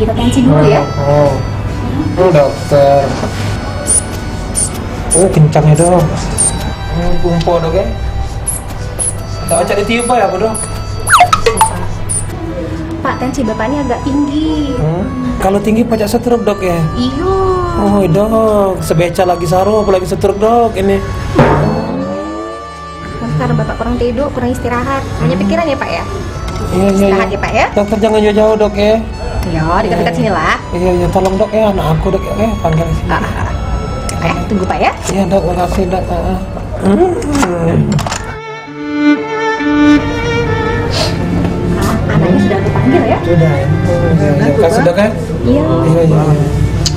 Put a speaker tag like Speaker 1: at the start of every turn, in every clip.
Speaker 1: kita tensi dulu ya.
Speaker 2: Dokter. Oh, kencang ya dok. Kumpul dok ya. Tak baca ditiup ya apa dok?
Speaker 1: Pak, tensi bapak ini agak tinggi.
Speaker 2: Kalau tinggi pajak stroke dok ya?
Speaker 1: Iyo.
Speaker 2: Oh dok, sebeca lagi saro apalagi stroke dok ini.
Speaker 1: Karena bapak kurang tidur, kurang istirahat. Banyak pikiran ya pak ya?
Speaker 2: Iya.
Speaker 1: Istirahat ya pak ya?
Speaker 2: Dokter jangan jauh-jauh dok ya.
Speaker 1: Iya, dekat-dekat sini lah.
Speaker 2: Iya, tolong dok ya, anak aku dok ya, panggil sini.
Speaker 1: Tunggu pak ya.
Speaker 2: Iya dok, makasih dok.
Speaker 1: Anaknya sudah aku panggil ya?
Speaker 2: Sudah ya. Kasih dok ya.
Speaker 1: Iya.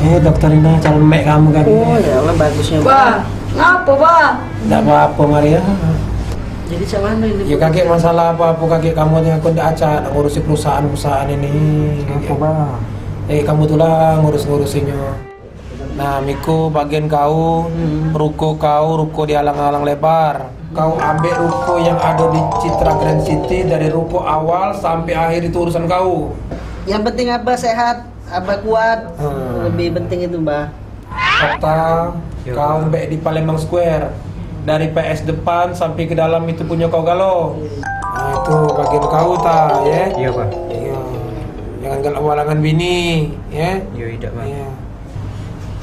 Speaker 2: Iya. Dokter Ina, calon mek kamu kan.
Speaker 3: Oh ya Allah, bagusnya.
Speaker 4: Bang, ngapa bang?
Speaker 2: Tidak apa-apa Maria.
Speaker 3: Jadi sama ini.
Speaker 2: Ya kakek masalah apa kakek kamu nih aku tidak acak ngurusi perusahaan ini. Apa bang? Kamu tuh lah ngurus-ngurusinnya. Nah Miku bagian kau, ruko di alang-alang lebar. Kau ambil ruko yang ada di Citra Grand City dari ruko awal sampai akhir itu urusan kau.
Speaker 3: Yang penting Abah sehat, Abah kuat. Lebih penting itu Mbah.
Speaker 2: Kata kau ambil di Palembang Square. Dari PS depan sampai ke dalam itu punya kau galau. Nah itu bagian kau ta ya?
Speaker 5: Iya pak.
Speaker 2: Iya. Jangan galak walangan bini ya?
Speaker 5: Iya tidak pak.
Speaker 2: Iya.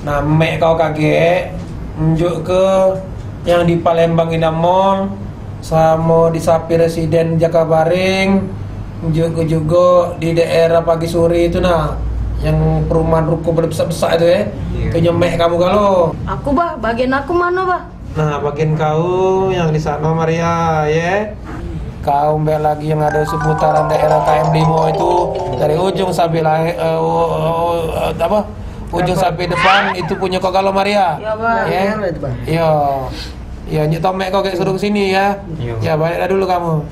Speaker 2: Nah mek kau kakek unjuk ke yang di Palembang Indah Mall sama di Sapi Residen Jakabaring, unjuk ke juga di daerah Pagi Suri itu nah yang perumahan ruko besar-besar itu ya?
Speaker 5: Iya.
Speaker 2: Punya mek kamu galau.
Speaker 4: Aku bah, bagian aku mana bah?
Speaker 2: Nah, bagian kau yang di sana Maria, ya. Kau ambil lagi yang ada seputaran daerah KM Limo itu dari ujung sampai ujung sampai depan itu punya kau kalau Maria.
Speaker 4: Ya bah.
Speaker 2: Ya. Iya. Iya, nyetok kau kayak suruh kesini ya.
Speaker 5: Iya.
Speaker 2: Ya, balik dah dulu kamu.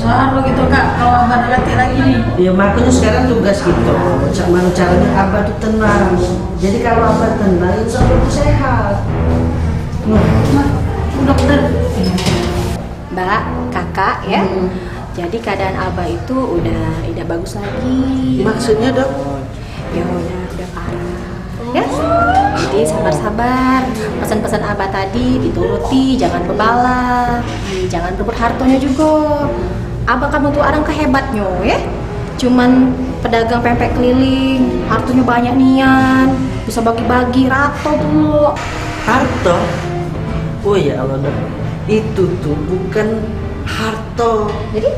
Speaker 4: Saru gitu kak, kalau abah nanti lagi nih.
Speaker 3: Ya makanya sekarang tugas gitu. Bagaimana caranya Abah itu tenang. Jadi kalau Abah tenang, insya Allah itu sehat.
Speaker 4: Dokter.
Speaker 1: Mbak, kakak ya. Jadi keadaan abah itu udah tidak bagus lagi.
Speaker 3: Maksudnya dok?
Speaker 1: Ya udah parah. Ya. Jadi sabar-sabar. Pesan-pesan abah tadi dituruti, jangan bebalak, jangan berebut hartonya juga. Abah kamu tuh orang kehebatnya ya. Cuman pedagang pempek keliling, hartonya banyak nian, bisa bagi-bagi rato tuh.
Speaker 3: Harto? Oh ya Allah dok. Itu tuh bukan harto.
Speaker 1: Jadi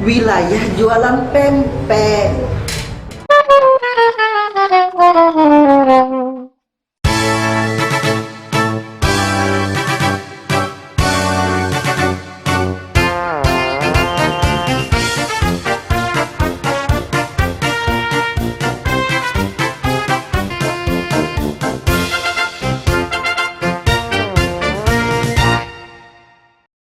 Speaker 3: Wilayah jualan pempek.